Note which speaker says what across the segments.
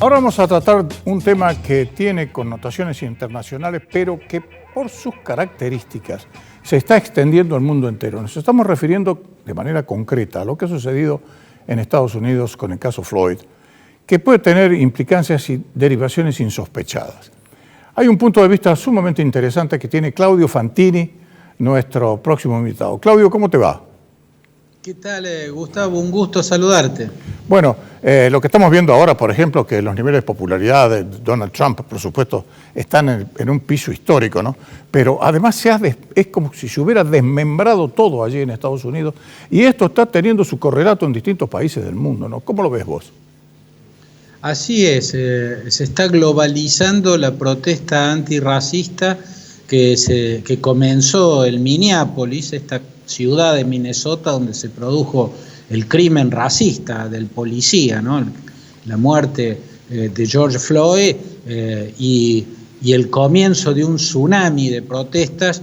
Speaker 1: Ahora vamos a tratar un tema que tiene connotaciones internacionales, pero que por sus características se está extendiendo al mundo entero. Nos estamos refiriendo de manera concreta a lo que ha sucedido en Estados Unidos con el caso Floyd, que puede tener implicancias y derivaciones insospechadas. Hay un punto de vista sumamente interesante que tiene Claudio Fantini, nuestro próximo invitado. Claudio, ¿cómo te va?
Speaker 2: ¿Qué tal, Gustavo? Un gusto saludarte.
Speaker 1: Bueno, lo que estamos viendo ahora, por ejemplo, que los niveles de popularidad de Donald Trump, por supuesto, están en un piso histórico, ¿no? Pero además es como si se hubiera desmembrado todo allí en Estados Unidos, y esto está teniendo su correlato en distintos países del mundo, ¿no? ¿Cómo lo ves vos?
Speaker 2: Así es, se está globalizando la protesta antirracista que comenzó en Minneapolis, esta ciudad de Minnesota donde se produjo el crimen racista del policía, ¿no? La muerte de George Floyd y el comienzo de un tsunami de protestas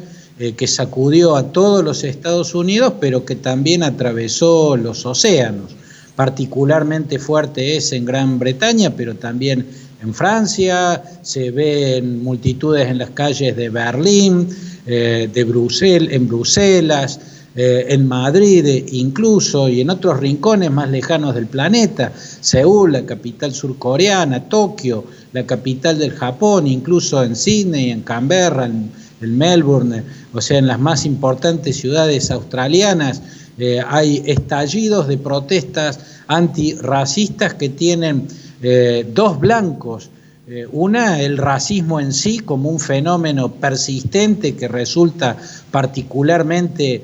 Speaker 2: que sacudió a todos los Estados Unidos, pero que también atravesó los océanos. Particularmente fuerte es en Gran Bretaña, pero también en Francia, se ven multitudes en las calles de Berlín, en Bruselas, en Madrid incluso, y en otros rincones más lejanos del planeta, Seúl, la capital surcoreana, Tokio, la capital del Japón, incluso en Sydney, en Canberra, en Melbourne, o sea, en las más importantes ciudades australianas. Hay estallidos de protestas antirracistas que tienen dos blancos. Una, el racismo en sí como un fenómeno persistente que resulta particularmente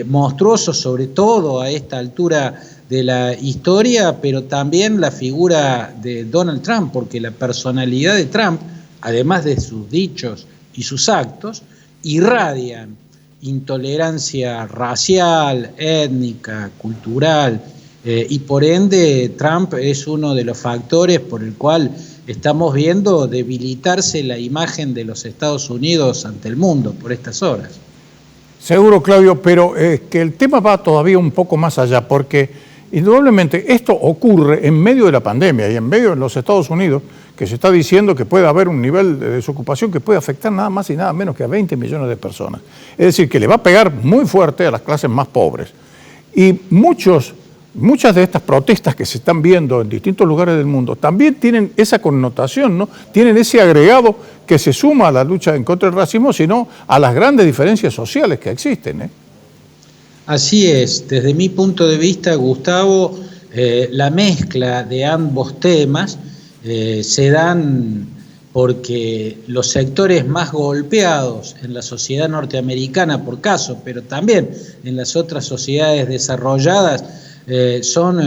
Speaker 2: monstruoso, sobre todo a esta altura de la historia, pero también la figura de Donald Trump, porque la personalidad de Trump, además de sus dichos y sus actos, irradian intolerancia racial, étnica, cultural, y por ende Trump es uno de los factores por el cual estamos viendo debilitarse la imagen de los Estados Unidos ante el mundo por estas horas.
Speaker 1: Seguro, Claudio, pero que el tema va todavía un poco más allá, porque indudablemente esto ocurre en medio de la pandemia y en medio de los Estados Unidos, que se está diciendo que puede haber un nivel de desocupación que puede afectar nada más y nada menos que a 20 millones de personas. Es decir, que le va a pegar muy fuerte a las clases más pobres. Y muchas de estas protestas que se están viendo en distintos lugares del mundo también tienen esa connotación, ¿no? Tienen ese agregado que se suma a la lucha en contra del racismo, sino a las grandes diferencias sociales que existen, ¿eh?
Speaker 2: Así es, desde mi punto de vista, Gustavo, la mezcla de ambos temas se dan porque los sectores más golpeados en la sociedad norteamericana, por caso, pero también en las otras sociedades desarrolladas, son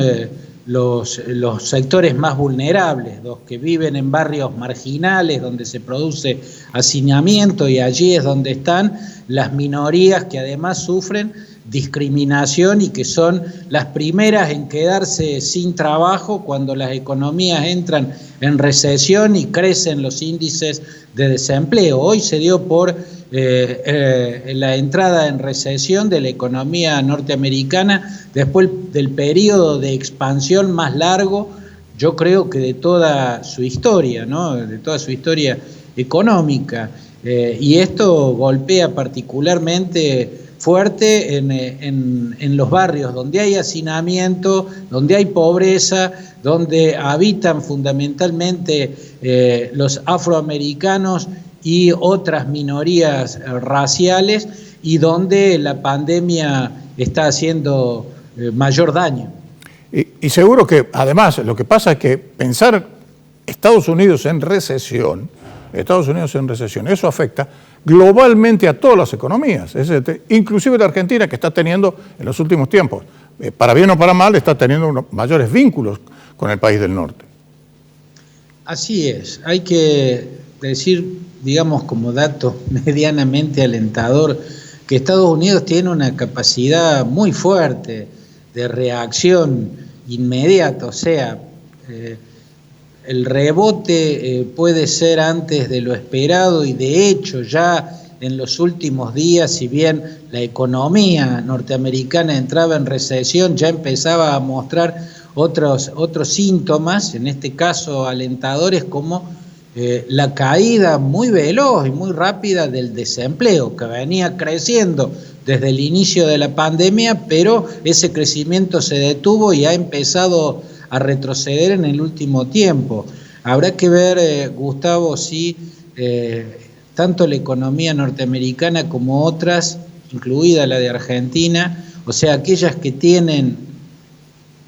Speaker 2: los sectores más vulnerables, los que viven en barrios marginales donde se produce hacinamiento, y allí es donde están las minorías que además sufren discriminación y que son las primeras en quedarse sin trabajo cuando las economías entran en recesión y crecen los índices de desempleo. Hoy se dio por la entrada en recesión de la economía norteamericana después del periodo de expansión más largo, yo creo que de toda su historia, ¿no? De toda su historia económica, y esto golpea particularmente fuerte en los barrios donde hay hacinamiento, donde hay pobreza, donde habitan fundamentalmente los afroamericanos y otras minorías raciales, y donde la pandemia está haciendo mayor daño.
Speaker 1: Y seguro que además lo que pasa es que pensar Estados Unidos en recesión, eso afecta globalmente a todas las economías, inclusive la Argentina, que está teniendo en los últimos tiempos, para bien o para mal, está teniendo unos mayores vínculos con el país del norte.
Speaker 2: Así es, hay que decir, digamos, como dato medianamente alentador, que Estados Unidos tiene una capacidad muy fuerte de reacción inmediata, o sea, el rebote puede ser antes de lo esperado, y de hecho ya en los últimos días, si bien la economía norteamericana entraba en recesión, ya empezaba a mostrar otros síntomas, en este caso alentadores, como la caída muy veloz y muy rápida del desempleo, que venía creciendo desde el inicio de la pandemia, pero ese crecimiento se detuvo y ha empezado a retroceder en el último tiempo. Habrá que ver, Gustavo, si tanto la economía norteamericana como otras, incluida la de Argentina, o sea, aquellas que tienen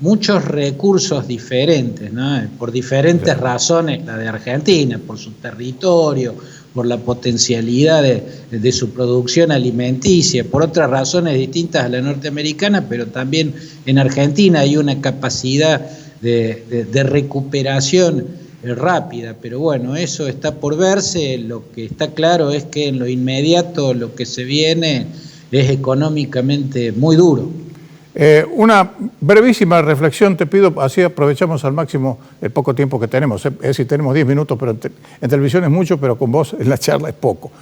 Speaker 2: muchos recursos diferentes, ¿no? Por diferentes razones, la de Argentina, por su territorio, por la potencialidad de su producción alimenticia, por otras razones distintas a la norteamericana, pero también en Argentina hay una capacidad de recuperación rápida, pero bueno, eso está por verse. Lo que está claro es que en lo inmediato lo que se viene es económicamente muy duro.
Speaker 1: Una brevísima reflexión te pido, así aprovechamos al máximo el poco tiempo que tenemos. Es decir, tenemos 10 minutos, pero en televisión es mucho, pero con vos en la charla es poco.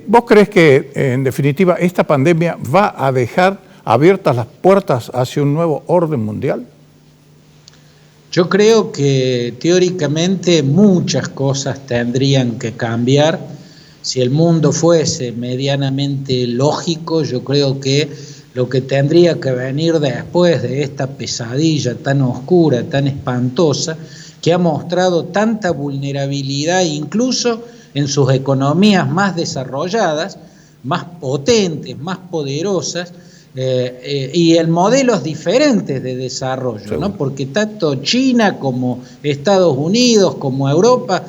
Speaker 1: ¿Vos crees que, en definitiva, esta pandemia va a dejar abiertas las puertas hacia un nuevo orden mundial?
Speaker 2: Yo creo que teóricamente muchas cosas tendrían que cambiar. Si el mundo fuese medianamente lógico, yo creo que lo que tendría que venir después de esta pesadilla tan oscura, tan espantosa, que ha mostrado tanta vulnerabilidad incluso en sus economías más desarrolladas, más potentes, más poderosas, y en modelos diferentes de desarrollo, ¿no? Porque tanto China como Estados Unidos como Europa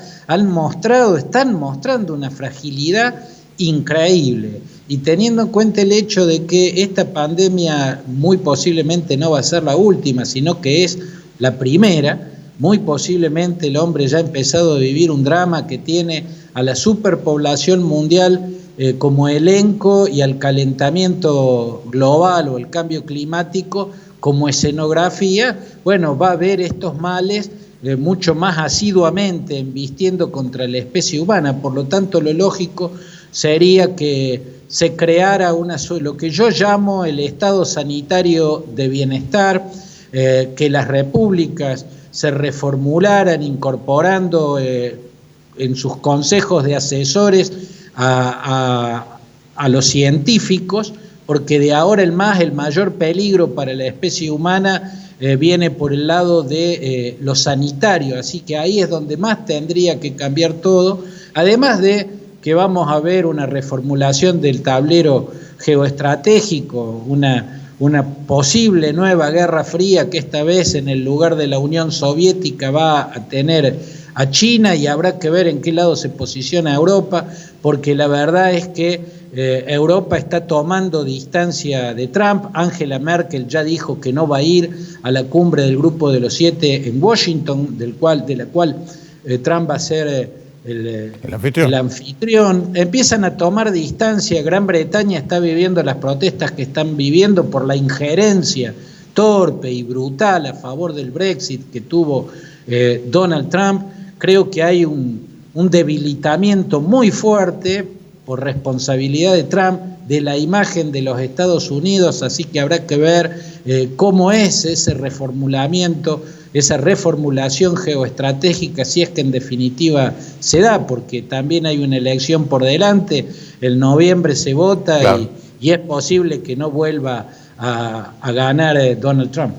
Speaker 2: están mostrando una fragilidad increíble. Y teniendo en cuenta el hecho de que esta pandemia muy posiblemente no va a ser la última, sino que es la primera, muy posiblemente el hombre ya ha empezado a vivir un drama que tiene a la superpoblación mundial como elenco y al calentamiento global o el cambio climático como escenografía. Bueno, va a ver estos males mucho más asiduamente embistiendo contra la especie humana. Por lo tanto, lo lógico sería que se creara lo que yo llamo el estado sanitario de bienestar, que las repúblicas se reformularan incorporando en sus consejos de asesores a los científicos, porque de ahora en más el mayor peligro para la especie humana viene por el lado de lo sanitario, así que ahí es donde más tendría que cambiar todo, además de que vamos a ver una reformulación del tablero geoestratégico, una posible nueva guerra fría que esta vez en el lugar de la Unión Soviética va a tener a China, y habrá que ver en qué lado se posiciona Europa, porque la verdad es que Europa está tomando distancia de Trump. Angela Merkel ya dijo que no va a ir a la cumbre del Grupo de los 7 en Washington, de la cual Trump va a ser el anfitrión. Empiezan a tomar distancia. Gran Bretaña está viviendo las protestas que están viviendo por la injerencia torpe y brutal a favor del Brexit que tuvo Donald Trump. Creo que hay un debilitamiento muy fuerte por responsabilidad de Trump de la imagen de los Estados Unidos, así que habrá que ver cómo es ese reformulamiento, esa reformulación geoestratégica, si es que en definitiva se da, porque también hay una elección por delante, en noviembre se vota, claro, y es posible que no vuelva a ganar Donald Trump.